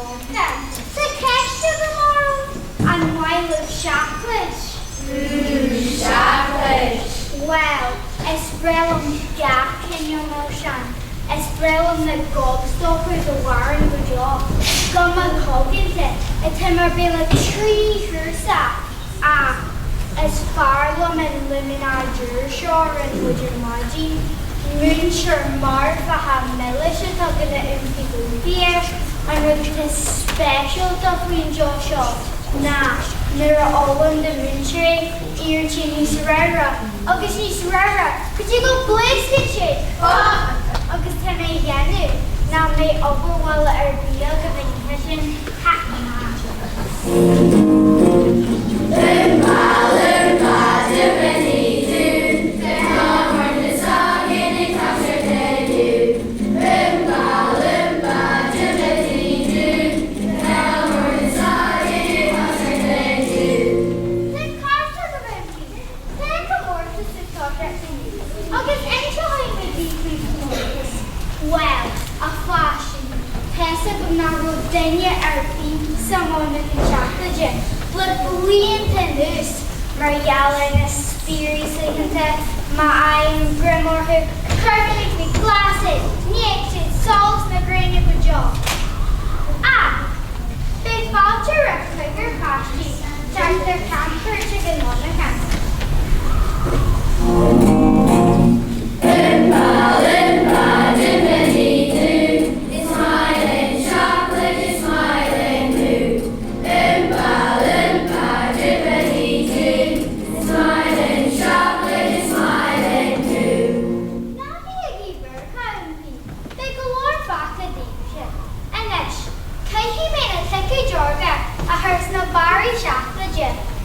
Wonka. The Kesha tomorrow. And why live SEACLAID? SEACLAID. Well, it's brilliant Jack in your motion. It's brilliant the gobstoppers the warren the jaw. Gumma coggins it's him or be like tree hersa. It's Farlam and LIOMANAID and would you imagine? Moonsure Martha have militia tugging it in people here and with this special stuff we enjoy shop. Nah, they're all in the moonshire, ear chini Serrera. August Serrera, could you go blaze kitchen? August Timmy Yanu, now may overwhelm our real communication. Well, a fashion. Tessa of Narodenia Arby, someone with the chocolate, but brilliant and this. Mariella and a seriously content, my eye and grimoire who currently me glasses, naked, salts and a grain of a jaw. They fought to a quicker pasty, start their camper chicken on the camp.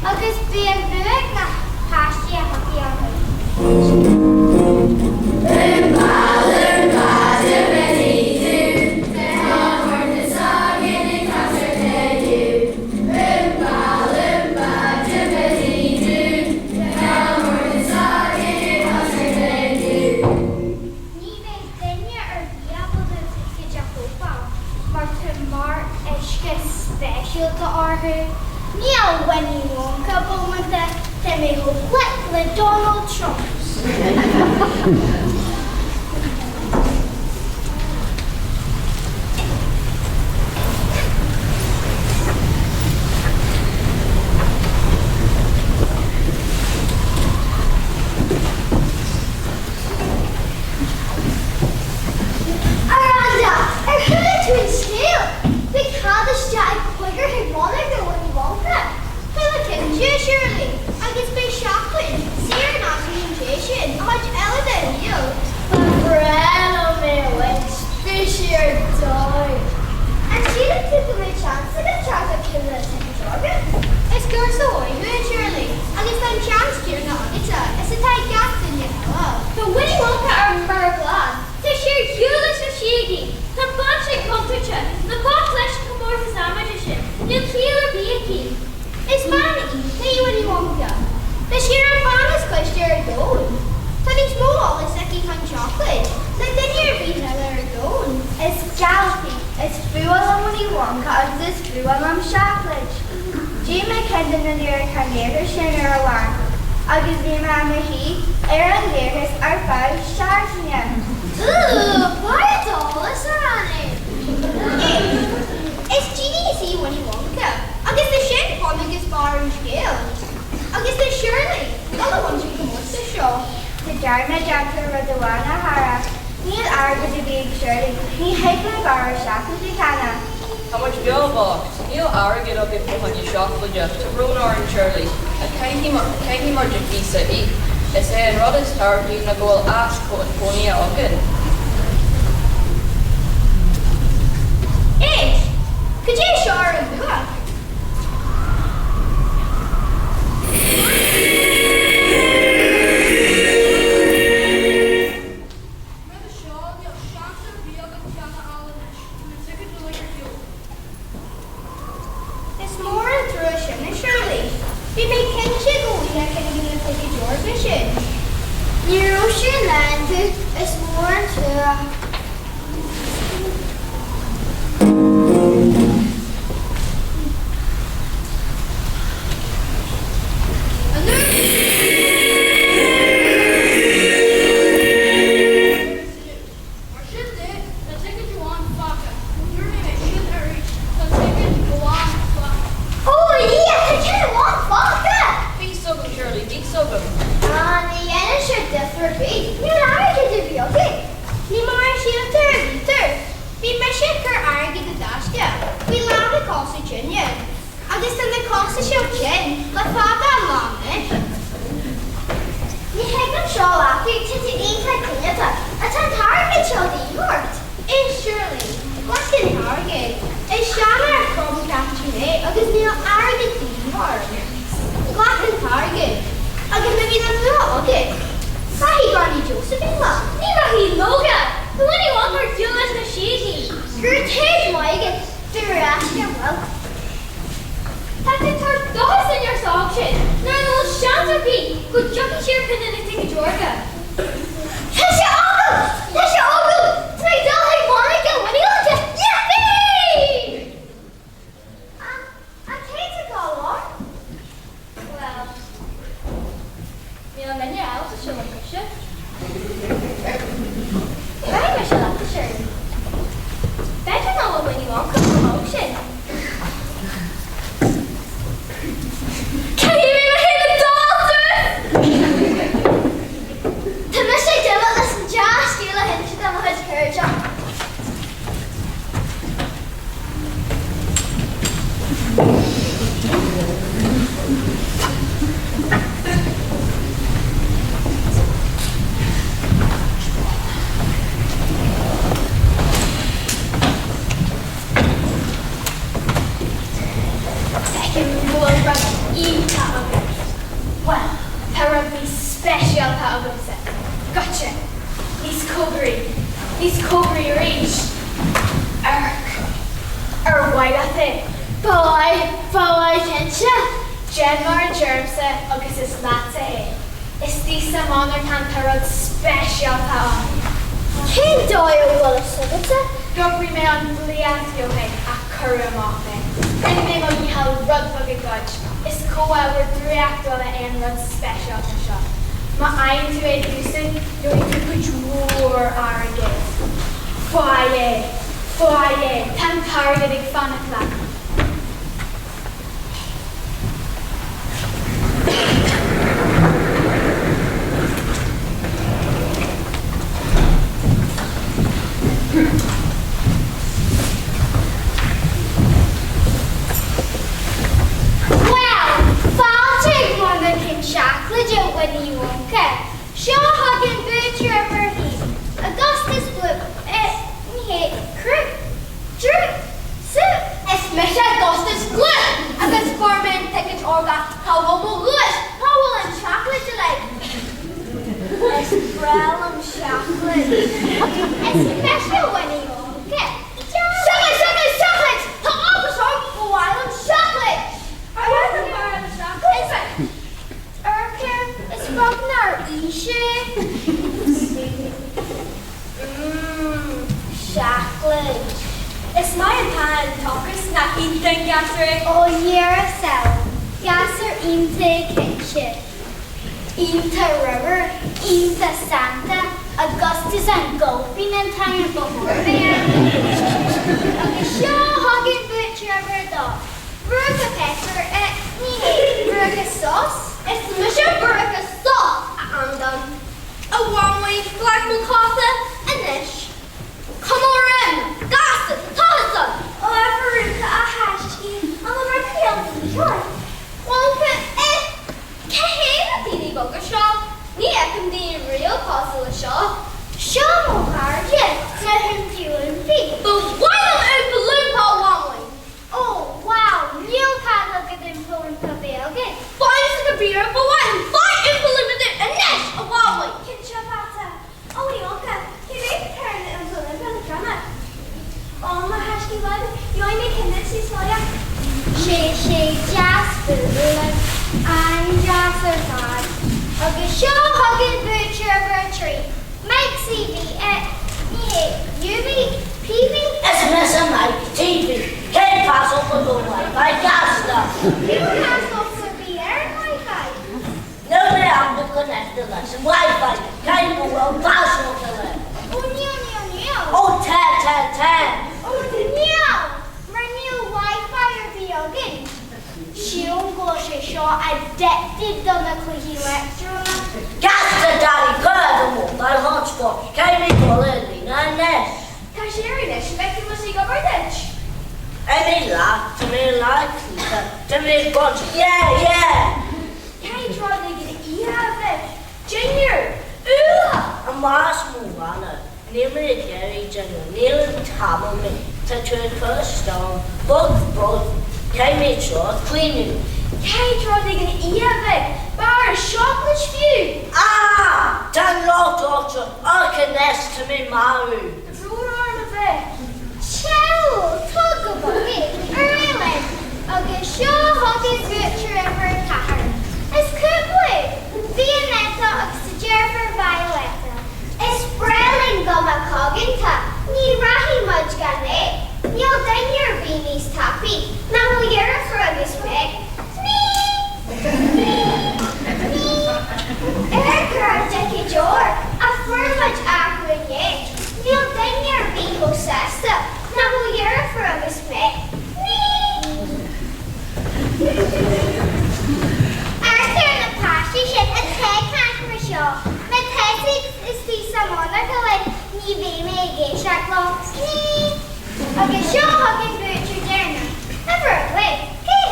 Agus being buig na pasty a hockey on it. Special to our Neil Winnie Wonka moment to me with Donald Trump. Aranda, I heard to scale. Big Haddish Jack Quigger who wanted to Winnie Wonka. Surely, I guess by SEACLAID, Sarah not communication, how much elevator you? Bravo, my witch, fish your dog. And she didn't take away chance to get chance to kill the second organ. It's girls away, surely. I guess I'm chance to not it's a tight gas in you. The Winnie Wonka are Merglad. To share Hewless or Shaggy, the bunch of culture, the box flesh comorphous amagician, the killer be a key. It's funny, hey Winnie Wonka. The sheer bonus question are gold. But it's more it's like on chocolate. The dinner be another gold. It's galaxy. It's full on Winnie Wonka and this full on SEACLAID. Jim McKendon and your carnier shinner alarm. Agus Nima and he, Aaron Davis are five stars in him. Ooh, why is all this around it? It's GDC Winnie Wonka. I guess the shit comic is far and scale. I guess the Shirlai, all the ones who come watch the show. The Dharma Jackson Radawana Hara, Neil Arga the Big Shirlai, he Hegla Bar SEACLAID Kana. How much bill box? Neil Arga up in Pohanya SEACLAID to Ronar and Shirlai. A Kahi Margin Visa E. It's a Roddy's Tower being a goal ask for Pony Ogden. Hey, could you show her a book? It's more intuition, surely. We make kinship go we can give it a your vision. Your ocean land is more intuition. Georgia. Tasha Uncle! Tasha Uncle! Three dollar Monica Winnie Wonka! Yippee! I can't go on. Well, mewn menu out to show a picture. Very much like the shirt. Better know what Winnie Wonka promotion. Can you even hear the doctor? Tamisha Dilla listen Josh Steele hinted them his courage up. Well, power of me special power of set. Gotcha. These cobry reach. White at it. Boy, Kensha. Genmar and Germsa, August is latte. Is this a modern Tantarod special power? King Doyle will have it. Don't remain Leasar a Kuramate. And they will be held Rudbug a Gudge. Is COMHABHAR and Rud special to shop. My eye to a lucid, you're to put roar arrogant. Foyer, tan targeting fun at that. SEACLAIDE Winnie Wonka. Shaw Hagen Butcher Murphy. Augustus Blue. Crew. Drew. Soup. Es Misha Augustus Blue. August Foreman Ticket Orga. How will Lewis? How will and chocolate delight? Es Brellum SEACLAIDE. Especially Winnie Wonka. SEACLAIDE. The officer for Island SEACLAIDE. I want to borrow the SEACLAIDE. It's from our Isha. SEACLAIDE. It's my pan talkers not eating Gasser. Oh, you're so. Gasser into kitchen. Into river. Into Santa. Augustus and Gopin and time before there. Okay, show Hagen Butcher ever dog. Burger pepper. Burger sauce. It's Misha Burger sauce. And a warm-wheat black coffee and dish. Come on in. Gossip. Tossa. Oh, Veruca, a hashtag. I'm a real short. Wonka, Kahana Didi Boga shop. Nia can be real puzzle shop. Show more hard yet. Let him feel and feet. But why don't you balloon Paul Womley? Oh, wow. You can't look at them pulling the bill again. Finds the beer, but why don't fight and balloon with it and next a Womley? Kinshapata. Oh, Wonka. You may turn it into a little drama. Oh, my hashki lad. You only make him this is for ya. She just food. I'm just a god. Okay, show Hagen Butcher of a tree. Make CV UV, PV. SMS and my TV. Can't pass over the Wi-Fi gas stuff. You have to be air Wi-Fi. No way I'm to connect the lesson. Wi-Fi. Can't go well pass over the Oh, no. Oh, 10. Oh, no. My new Wi-Fi will be again. She don't go she show addicted on the Quickie lecture. Gas the daddy bird and walk by hotspot. Can't be calling me, and this. Tashirin, she make you must go by ditch. And they laugh to me like to me bunch. Yeah. Can you try to get eat out of it? Junior. Ooh. I'm last move on it. Near me Gary General. Near table me. To turn first stone. Both. Can't make sure cleaning. Can you try to get eat out of it? Bar chocolate view. Dan law doctor. I can nest to me Maru. Roar on of it. Ciao, talk about it. Early. Okay, show Hagen Butcher ever Tahar. It's Kubli. Vianetta of Suggestion Sheaclaid, agus seo hagan búte déirna. Ever away, hey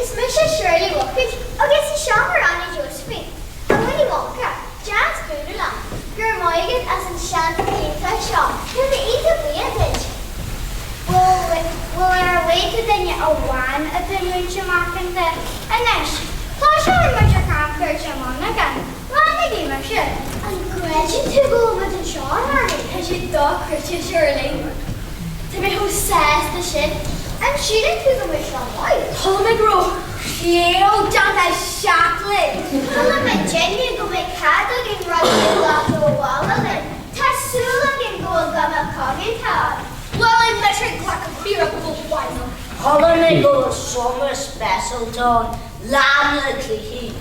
is Mrs. Shirlai Walkage, agus is SEOMRA Anna Josephine, and Winnie Wonka, Jan's Boodala, Gurmoigan as in Shanty Keita Shaw, who the eat of Leontage. Will our way to the one at the Muncha Markin the Anish. Tasha and Mr. Camper Jamanagan, Lana gave a shit, and Gretchen to go over to Sean Army, as you dog Christian Shirlai. To me who says the shit, and she didn't do the wish on white. Holmegro, Shiel, John has SEACLAIDE. Hello, my Jenny, go make Cadog and run the lot of a wall of it. Tassula and go a gum of cogging town. Well, I'm measuring clock of beer up with wine. Colony go a summer special town, Lana Clehe.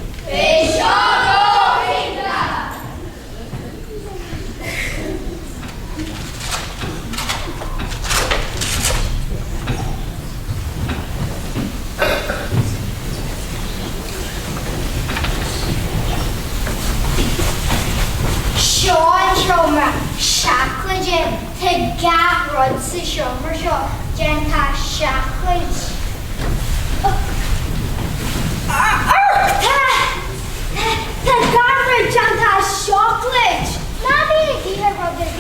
SEOMRA, SEACLAIDE, to gap runs the SEOMRA show, Genta SEACLAIDE. The garbage Genta SEACLAIDE. Maybe the dealer brother B.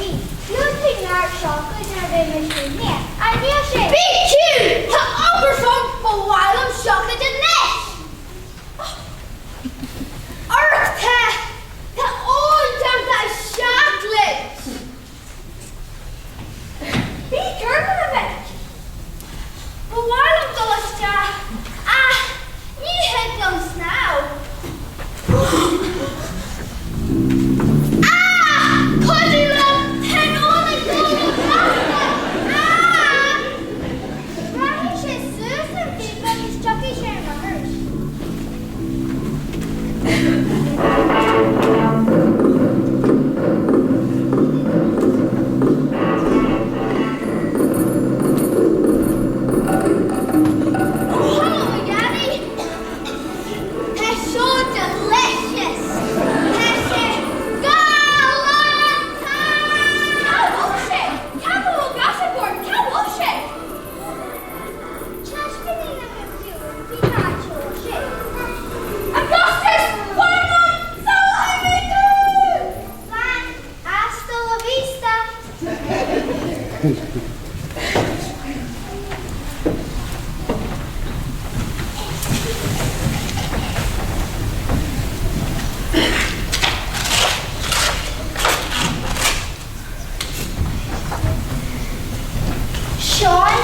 You think our chocolate are very much in here. I dare say. Be cute! The upper song, but while I'm chocolate in this. The old Genta SEACLAIDE. Be careful of it. But while I'm just, you head goes now. Cosy love, and all the good Right, she's Susan, but he's Chucky sharing my hers.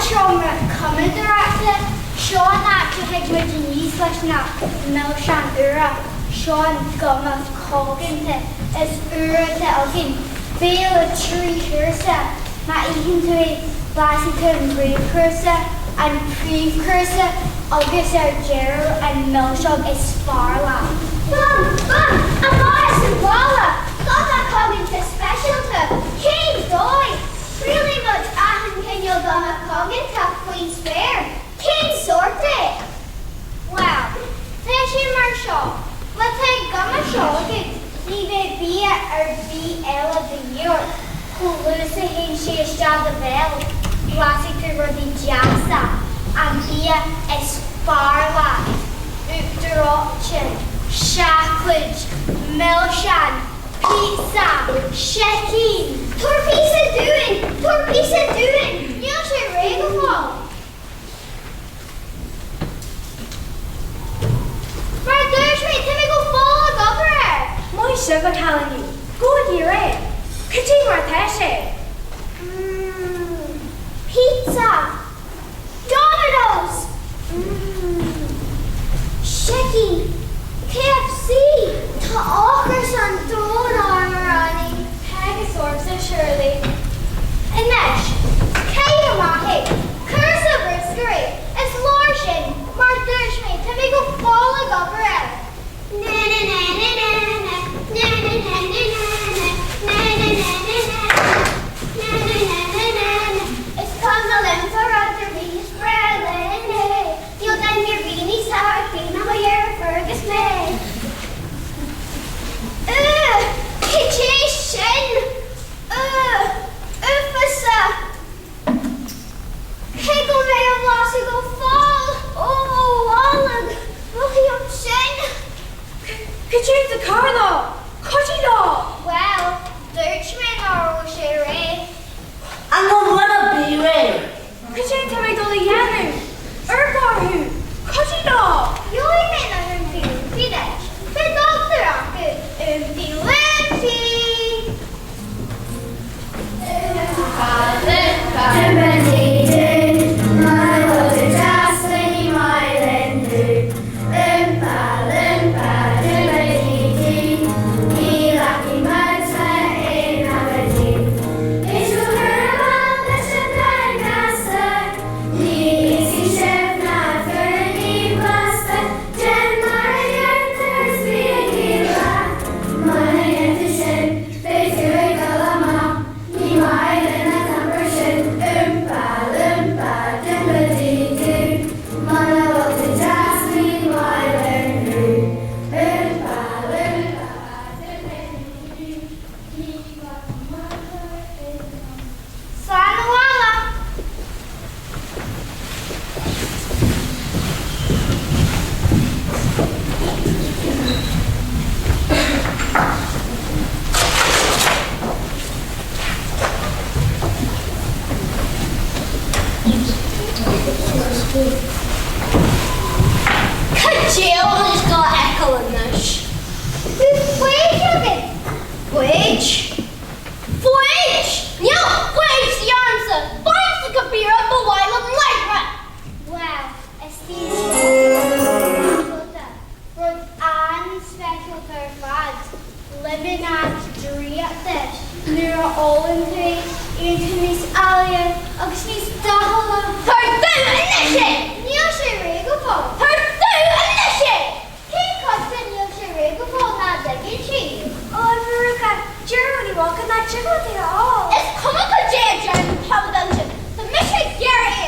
SEOMRA CUMADOIREACHTA, Sean after Higmajin Slashna, Milshan Ura, Sean Gumma Coganta, is Ura to Elgin, Bale Tree Cursa, Maikin to a Blassington Brave Cursa, and Precursor, August Gerald, and Milshog is Sparla. Bum, Amaris and Walla, got that Coganta special to King Doy, really much can you gonna come and have Queen's Fair? King sorted. Wow. There's your Marshall. Let's take Gumma Shoggy. Leave it be or be Ella the York. Who Lucy Hin she is John the Bell. Glassy to Ruddy Jassa. And be a Sparla. DRAIOCHTA. SEACLAIDE. Milshan. Pizza. Shekin. Torpisa doing. You'll should regal fall. Right there's me, can we go fall over it? My sugar telling you. Go to your head. Kitty Marteshe. Pizza. Domino's. Shekin. KFC. Ta Åkers on Throne Armor Annie. Pegasaurus Jill has got echo in this. Wage again. Wage? No, wage the answer. Finds the computer up a while of light. Wow, it's the and special fads. Living at DRAIOCHTA. Nura Olin into Miss Alia, agus Miss Dahala. Perdú initiate! Níl sé réigefó. Perdú initiate! Cé costa níl sé réigefó na dagin si? Maruca, Winnie Wonka na jiggle they all. It's comical J.J. How dungeon. The mission Gary.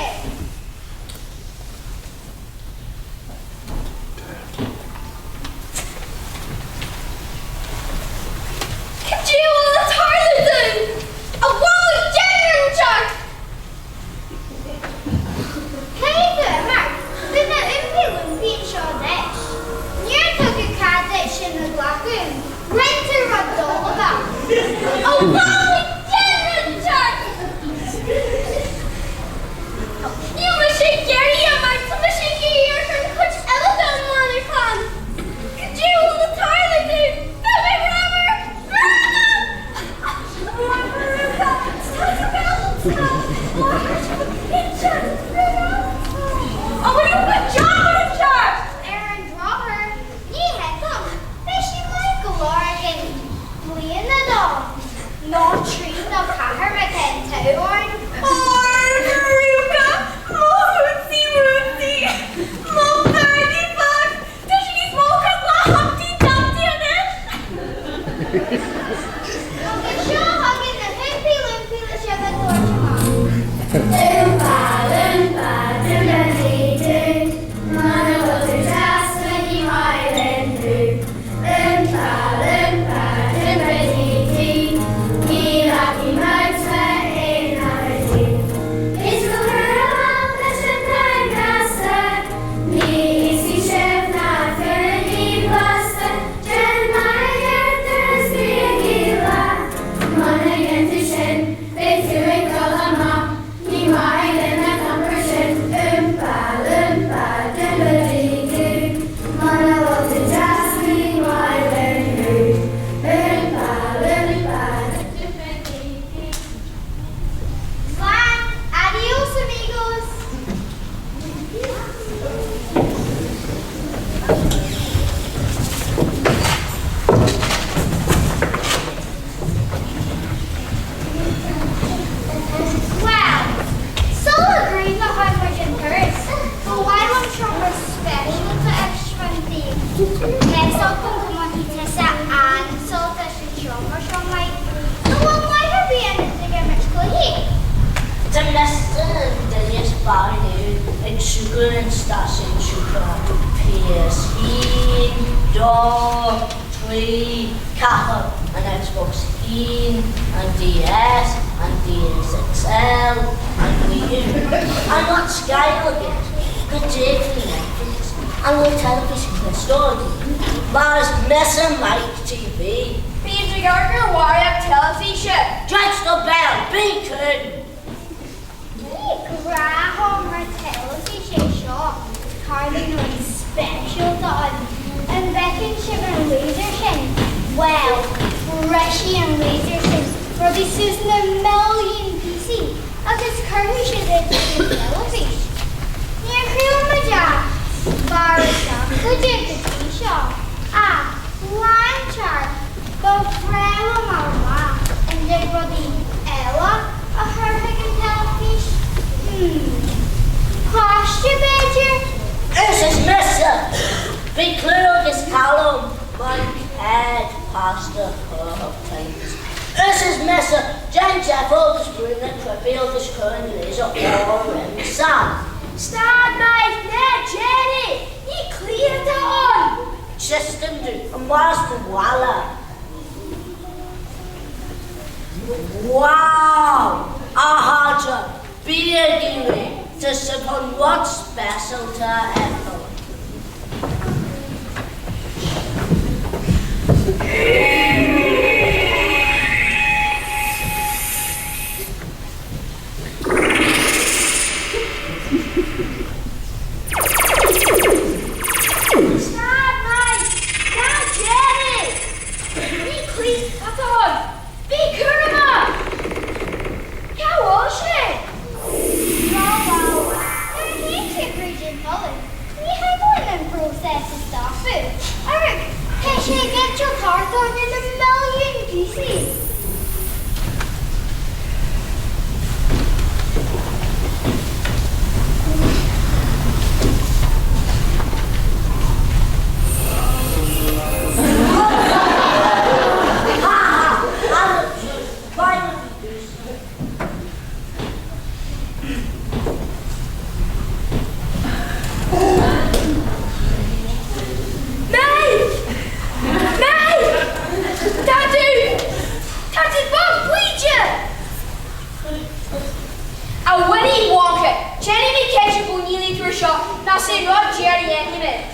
sé rod Jerry anyway.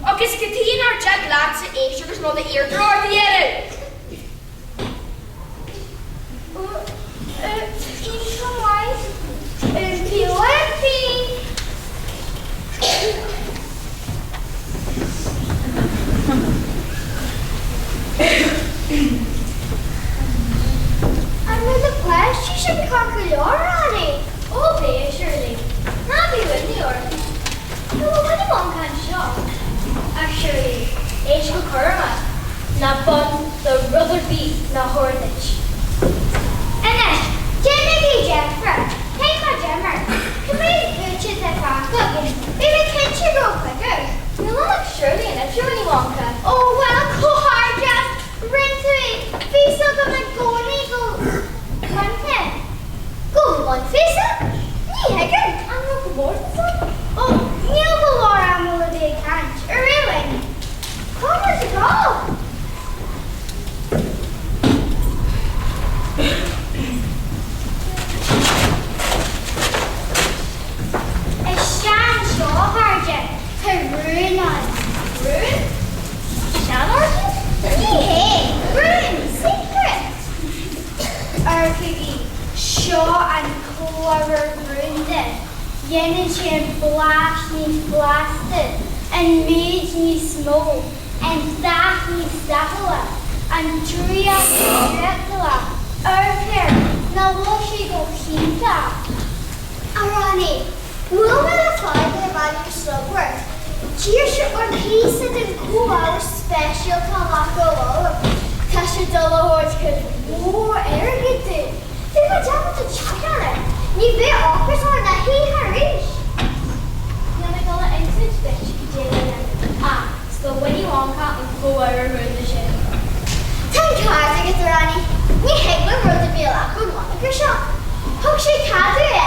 Agus gyda'n ar jag lad sy'n eisiau gos nod y eardro'r ddiarw. Come on. POMP. Another question should be calculated on it. Oh, be surely. Not be with New York. No, what do you want kind of shop? Actually, H. Kurma. Na bun the rubber beat na hornage. And then, Jimmy Jeffra, take my jammer. Come here, bitches that back up. Baby, can't you go quicker? You look surely in a Winnie Wonka. Oh, well, go hard, just run to it. Face up on my pony, go. One thing. Go one face up. Again, I'm not bored. Oh, Neil Valor, I'm a little can't. Really? Come on, go. Rune? Shalorton? Hey, Rune, secret! RPB, Shaw and Clover Runda. Yenin she blast me blasted, and made me smoke, and that me stapula, and Dria Dracula. Here, now will she go Kinta? Arani, will we find the value subword? Cheers on piece of the cool hour special Talako. Tasha Dollar could more arrogant. Think I jump to check on it. You bet offers on that he hurries. Yanagala exit bitch. It's the Winnie Wonka and cool hour room the ship. Thank God to get the Rani. We hate the road to be like good one. Like shop. Hope she can't do it.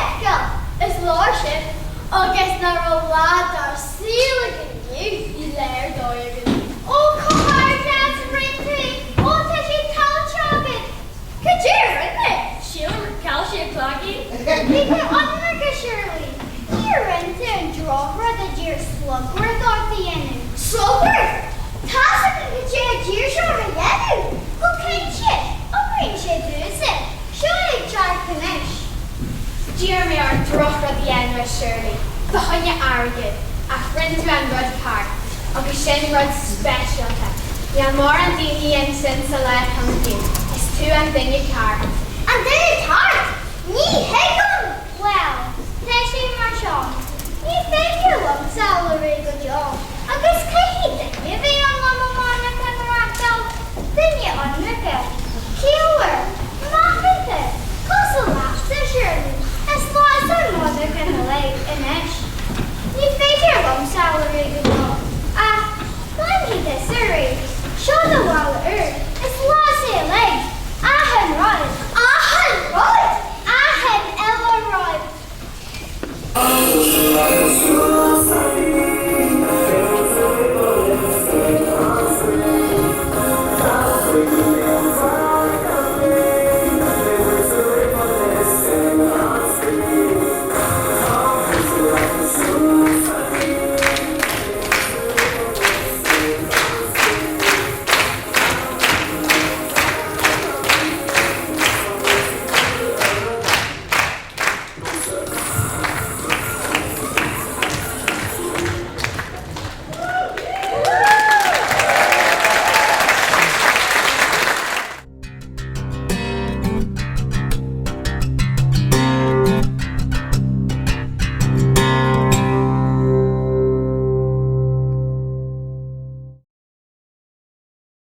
It's lordship. August na rolad ar seal again you lair doig. Oh, come hard dance rinty. Oh, did you tell chopping? Could you run it? She'll calcium cloggy. You can unlock surely. You're rinty and draw for the dear slugworth off the end. Slugworth? Tasha can get you a deer short of yellow. Who can shit? I'll bring shit to it. Surely try to finish. Jeremy are dropped at the end of Shirley. The Hunya arrogant, a friend to an Rud Park, of a Shen Rud special. Yamar and Dini and Sin Salat Hunky is two and then you car. And then